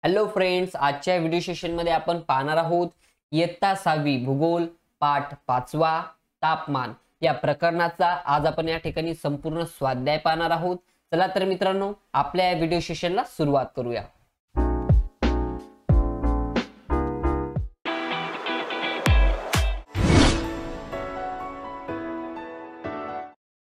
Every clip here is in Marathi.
हॅलो फ्रेंड्स, आजच्या व्हिडिओ सेशनमध्ये आपण पाहणार आहोत इयत्ता 6वी भूगोल पाठ 5वा तापमान या प्रकरणाचा आज आपण या ठिकाणी संपूर्ण स्वाध्याय पाहणार आहोत। चला तर मित्रांनो, आपल्या या व्हिडिओ सेशनला सुरुवात करूया।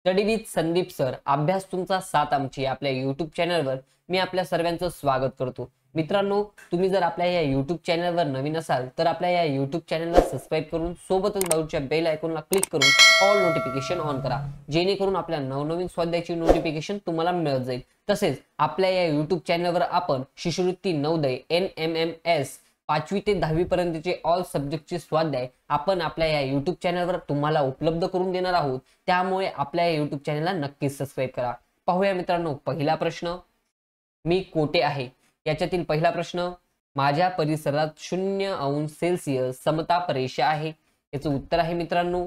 स्टडी विथ संदीप सर अभ्यास तुमचा साथ आमची आपल्या YouTube चॅनलवर मी आपल्या सर्वांचं स्वागत करतो। मित्रांनो, तुम्ही जर आपल्या या YouTube चॅनलवर नवीन असाल तर आपल्या या YouTube चॅनलला सबस्क्राइब करून सोबतच बाजूच्या बेल आयकॉनला क्लिक करून ऑल नोटिफिकेशन ऑन करा, जेणेकरून आपल्या नवनवीन स्वाध्यायाची नोटिफिकेशन तुम्हाला मिळत जाईल। तसेच आपल्या या YouTube चॅनलवर आपण शिष्यवृत्ती नवोदय NMMS 5वी ते 10वी पर्यंतचे ऑल सब्जेक्टचे स्वाध्याय आपण आपल्या या YouTube चॅनलवर तुम्हाला उपलब्ध करून देणार आहोत। त्यामुळे आपल्या या YouTube चॅनलला नक्कीच सबस्क्राइब करा। पाहूया मित्रांनो, पहिला प्रश्न, मी कोठे आहे याच्यातील पहिला प्रश्न, माझ्या परिसरात 0° समताप रेषा आहे। याचं उत्तर आहे मित्रांनो,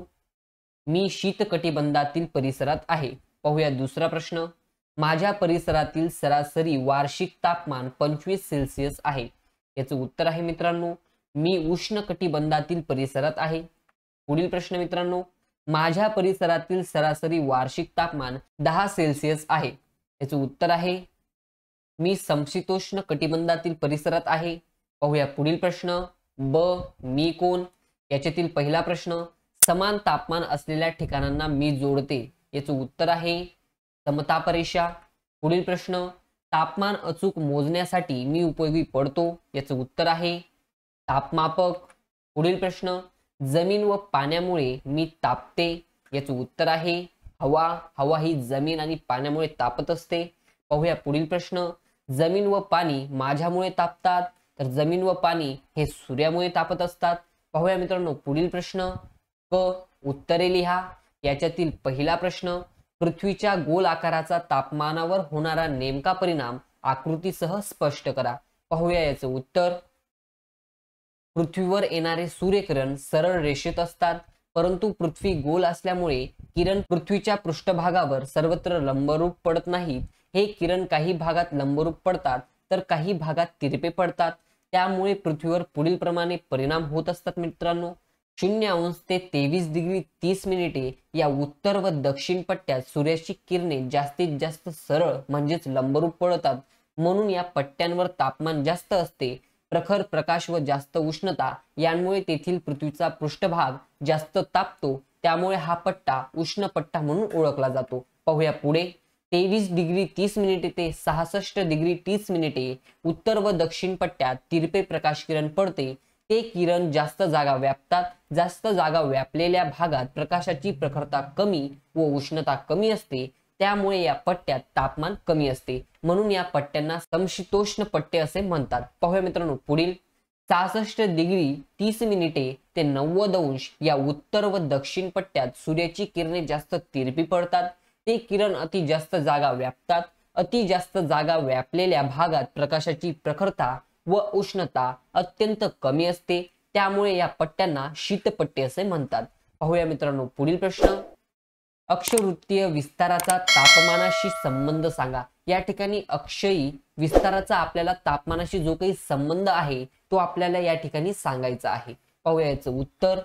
मी शीतकटिबंधातील परिसरात आहे। पाहूया दुसरा प्रश्न, माझ्या परिसरातील सरासरी वार्षिक तापमान 25°C आहे। याचं उत्तर आहे मित्रांनो, मी उष्णकटिबंधातील परिसरात आहे। पुढील प्रश्न मित्रांनो, माझ्या परिसरातील सरासरी वार्षिक तापमान 10°C आहे। याचं उत्तर आहे, मी समशीतोष्ण कटिबंधातील परिसरात आहे। पाहूया पुढील प्रश्न, ब मी कोण याच्यातील पहिला प्रश्न, समान तापमान असलेल्या ठिकाणांना मी जोडते। याचं उत्तर आहे समताप रेषा। पुढील प्रश्न, तापमान अचूक मोजण्यासाठी मी उपयोगी पडतो। याचं उत्तर आहे तापमापक। पुढील प्रश्न, जमीन व पाण्यामुळे मी तापते। याचं उत्तर आहे हवा। हवा ही जमीन आणि पाण्यामुळे तापत असते। पाहूया पुढील प्रश्न, जमीन व पाणी माझ्यामुळे तापतात, तर जमीन व पाणी हे सूर्यामुळे तापत असतात। पाहूया मित्रांनो पुढील प्रश्न, क उत्तरे लिहा याच्यातील पहिला प्रश्न, पृथ्वीच्या गोल आकाराचा तापमानावर होणारा नेमका परिणाम आकृतीसह स्पष्ट करा। पाहूया याचं उत्तर, पृथ्वीवर येणारे सूर्यकिरण सरळ रेषेत असतात, परंतु पृथ्वी गोल असल्यामुळे किरण पृथ्वीच्या पृष्ठभागावर सर्वत्र लंबरूप पडत नाहीत। हे किरण काही भागात लंबरूप पडतात तर काही भागात तिरपे पडतात। त्यामुळे पृथ्वीवर पुढील प्रमाणे परिणाम होत असतात मित्रांनो, 0° ते 23°30' या उत्तर व दक्षिण पट्ट्यात सूर्याची किरणे जास्तीत जास्त सरळ म्हणजेच लंबरूप पडतात, म्हणून या पट्ट्यांवर तापमान जास्त असते। प्रखर प्रकाश व जास्त उष्णता यांमुळे तेथील पृथ्वीचा पृष्ठभाग जास्त तापतो, त्यामुळे हा पट्टा उष्ण पट्टा म्हणून ओळखला जातो। पाहूया पुढे, 23°30' ते 66°30' उत्तर व दक्षिण पट्ट्यात तिरपे प्रकाश किरण पडते। ते किरण जास्त जागा व्यापतात। जास्त जागा व्यापलेल्या भागात प्रकाशाची प्रखरता कमी व उष्णता कमी असते, त्यामुळे या पट्ट्यात तापमान कमी असते, म्हणून या पट्ट्यांना समशीतोष्ण पट्टे असे म्हणतात। पाहूया मित्रांनो पुढील, 66°30' ते 90° या उत्तर व दक्षिण पट्ट्यात सूर्याची किरणे जास्त तिरपी पडतात। ते किरण अति जास्त जागा व्यापतात। अति जास्त जागा व्यापलेल्या भागात प्रकाशाची प्रखरता व उष्णता अत्यंत कमी असते, त्यामुळे या पट्ट्यांना शीतपट्टे असे म्हणतात। पाहूया मित्रांनो पुढील प्रश्न, अक्षवृत्तीय विस्ताराचा तापमानाशी संबंध सांगा। या ठिकाणी अक्षयी विस्ताराचा आपल्याला तापमानाशी जो काही संबंध आहे तो आपल्याला या ठिकाणी सांगायचा आहे। पाहूया याचं उत्तर,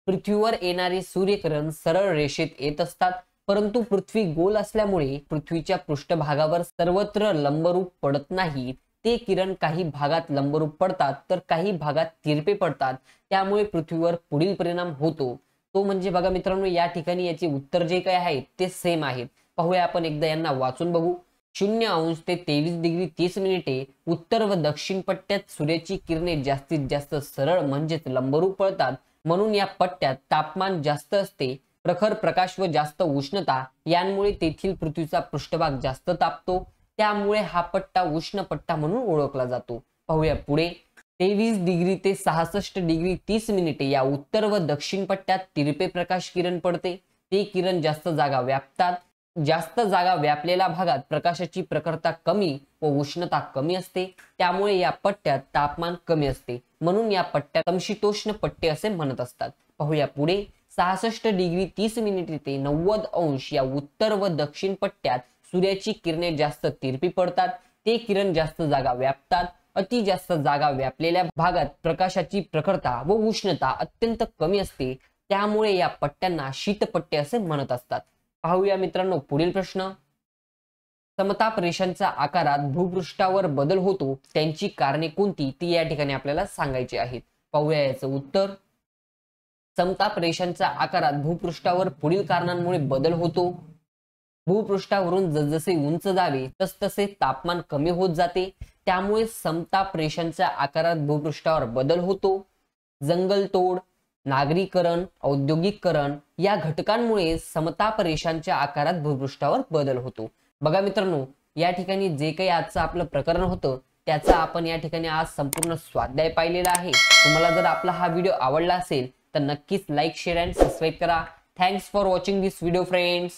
पृथ्वीवर येणारे सूर्यकिरण सरळ रेषेत येत असतात, परंतु पृथ्वी गोल असल्यामुळे पृथ्वीच्या पृष्ठभागावर सर्वत्र लंबरूप पडत नाहीत। ते किरण काही भागात लंबरूप पडतात तर काही भागात तिरपे पडतात, त्यामुळे पृथ्वीवर पुढील परिणाम होतो तो म्हणजे बघा मित्रांनो, या ठिकाणी याचे उत्तर जे काही आहेत ते सेम आहेत। पाहूया आपण एकदा यांना वाचून बघू, 0° ते 23°30' उत्तर व दक्षिण पट्ट्यात सूर्याची किरणे जास्तीत जास्त सरळ म्हणजेच लंबरूप पडतात, म्हणून या पट्ट्यात तापमान जास्त असते। प्रखर प्रकाश व जास्त उष्णता यांमुळे तेथील पृथ्वीचा पृष्ठभाग जास्त तापतो, त्यामुळे हा पट्टा उष्ण पट्टा म्हणून ओळखला जातो। पाहूया पुढे, 23° ते 66°30' या उत्तर व दक्षिण पट्ट्यात तिरपे प्रकाश किरण पडते। ते किरण जास्त जागा व्यापतात। जास्त जागा व्यापलेल्या भागात प्रकाशाची प्रखरता कमी व उष्णता कमी असते, त्यामुळे या पट्ट्यात तापमान कमी असते, म्हणून या पट्ट्यात समशीतोष्ण पट्टे असे म्हणत असतात। पाहूया पुढे, 66°30' ते 90° या उत्तर व दक्षिण पट्ट्यात सूर्याची किरणे जास्त तिरपी पडतात। ते किरण जास्त जागा व्यापतात. अति जास्त जागा व्यापलेल्या भागात प्रकाशाची प्रखरता व उष्णता अत्यंत कमी असते, त्यामुळे या पट्ट्यांना शीतपट्टे असे म्हणत असतात. पाहूया मित्रांनो पुढील प्रश्न. समताप रेषांच्या आकारात भूपृष्ठावर बदल होतो, त्यांची कारणे कोणती ती या ठिकाणी आपल्याला सांगायची आहेत. पाहूया याचं उत्तर. समताप रेषांच्या आकारात भूपृष्ठावर पुढील कारणांमुळे बदल होतो. भूपृष्ठावरून जसजसे उंच जावे तसतसे तापमान कमी होत जाते, त्यामुळे समताप रेषांच्या आकारात भूपृष्ठावर बदल होतो. जंगलतोड, नागरीकरण, औद्योगिकरण या घटकांमुळे समताप रेषांच्या आकारात भूपृष्ठावर बदल होतो. बघा मित्रांनो, या ठिकाणी जे काही आजचं आपलं प्रकरण होतं त्याचा आपण या ठिकाणी आज संपूर्ण स्वाध्याय पाहिलेला आहे. तुम्हाला जर आपला हा व्हिडिओ आवडला असेल तर नक्कीच लाईक, शेअर अँड सबस्क्राईब करा. Thanks for watching this video friends.